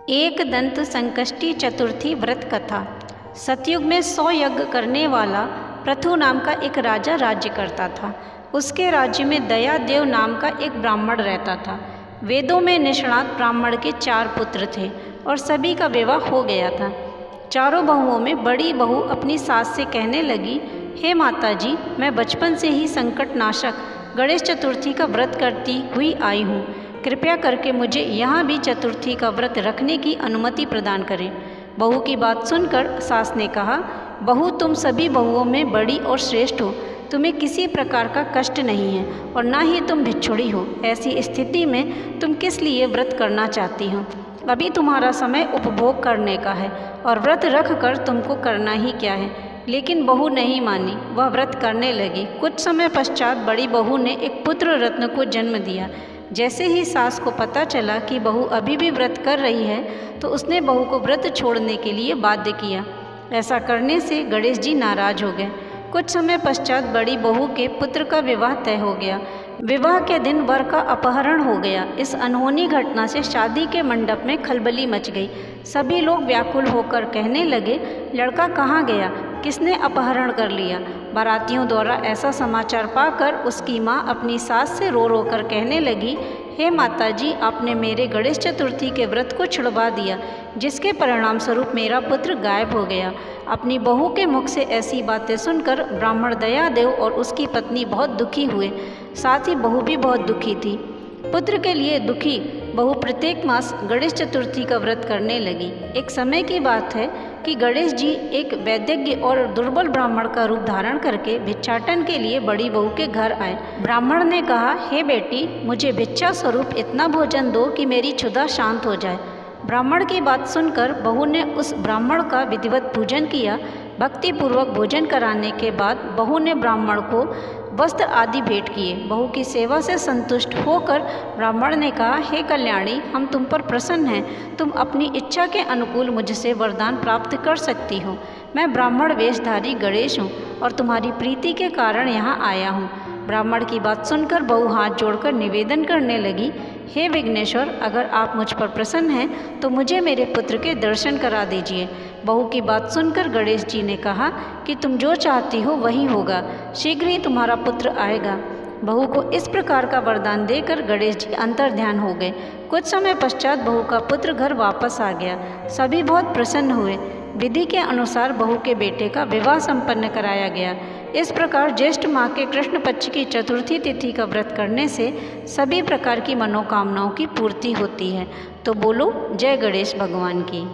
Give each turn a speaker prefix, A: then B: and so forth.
A: एक दंत संकष्टी चतुर्थी व्रत कथा। सतयुग में 100 यज्ञ करने वाला पृथु नाम का एक राजा राज्य करता था। उसके राज्य में दयादेव नाम का एक ब्राह्मण रहता था। वेदों में निष्णात ब्राह्मण के 4 पुत्र थे और सभी का विवाह हो गया था। चारों बहुओं में बड़ी बहू अपनी सास से कहने लगी, हे माता जी, मैं बचपन से ही संकटनाशक गणेश चतुर्थी का व्रत करती हुई आई हूँ। कृपया करके मुझे यहाँ भी चतुर्थी का व्रत रखने की अनुमति प्रदान करें। बहू की बात सुनकर सास ने कहा, बहू, तुम सभी बहुओं में बड़ी और श्रेष्ठ हो। तुम्हें किसी प्रकार का कष्ट नहीं है और ना ही तुम भिक्षुड़ी हो। ऐसी स्थिति में तुम किस लिए व्रत करना चाहती हो? अभी तुम्हारा समय उपभोग करने का है और व्रत रख कर तुमको करना ही क्या है। लेकिन बहू नहीं मानी, वह व्रत करने लगी। कुछ समय पश्चात बड़ी बहू ने एक पुत्र रत्न को जन्म दिया। जैसे ही सास को पता चला कि बहू अभी भी व्रत कर रही है तो उसने बहू को व्रत छोड़ने के लिए बाध्य किया। ऐसा करने से गणेश जी नाराज हो गए। कुछ समय पश्चात बड़ी बहू के पुत्र का विवाह तय हो गया। विवाह के दिन वर का अपहरण हो गया। इस अनहोनी घटना से शादी के मंडप में खलबली मच गई। सभी लोग व्याकुल होकर कहने लगे, लड़का कहाँ गया? किसने अपहरण कर लिया? बारातियों द्वारा ऐसा समाचार पाकर उसकी माँ अपनी सास से रो रो कर कहने लगी, हे माता जी, आपने मेरे गणेश चतुर्थी के व्रत को छुड़वा दिया, जिसके परिणाम स्वरूप मेरा पुत्र गायब हो गया। अपनी बहू के मुख से ऐसी बातें सुनकर ब्राह्मण दयादेव और उसकी पत्नी बहुत दुखी हुए। साथ ही बहू भी बहुत दुखी थी। पुत्र के लिए दुखी बहू प्रत्येक मास गणेश चतुर्थी का व्रत करने लगी। एक समय की बात है कि गणेश जी एक वैद्यज्ञ और दुर्बल ब्राह्मण का रूप धारण करके भिक्षाटन के लिए बड़ी बहू के घर आए। ब्राह्मण ने कहा, हे बेटी, मुझे भिक्षा स्वरूप इतना भोजन दो कि मेरी क्षुधा शांत हो जाए। ब्राह्मण की बात सुनकर बहू ने उस ब्राह्मण का विधिवत पूजन किया। भक्तिपूर्वक भोजन कराने के बाद बहू ने ब्राह्मण को वस्त्र आदि भेंट किए। बहू की सेवा से संतुष्ट होकर ब्राह्मण ने कहा, हे कल्याणी, हम तुम पर प्रसन्न हैं। तुम अपनी इच्छा के अनुकूल मुझसे वरदान प्राप्त कर सकती हो। मैं ब्राह्मण वेशधारी गणेश हूँ और तुम्हारी प्रीति के कारण यहाँ आया हूँ। ब्राह्मण की बात सुनकर बहू हाथ जोड़कर निवेदन करने लगी, हे विघ्नेश्वर, अगर आप मुझ पर प्रसन्न हैं तो मुझे मेरे पुत्र के दर्शन करा दीजिए। बहू की बात सुनकर गणेश जी ने कहा कि तुम जो चाहती हो वही होगा, शीघ्र ही तुम्हारा पुत्र आएगा। बहू को इस प्रकार का वरदान देकर गणेश जी अंतर्ध्यान हो गए। कुछ समय पश्चात बहू का पुत्र घर वापस आ गया। सभी बहुत प्रसन्न हुए। विधि के अनुसार बहू के बेटे का विवाह संपन्न कराया गया। इस प्रकार ज्येष्ठ माह के कृष्ण पक्ष की चतुर्थी तिथि का व्रत करने से सभी प्रकार की मनोकामनाओं की पूर्ति होती है। तो बोलो जय गणेश भगवान की।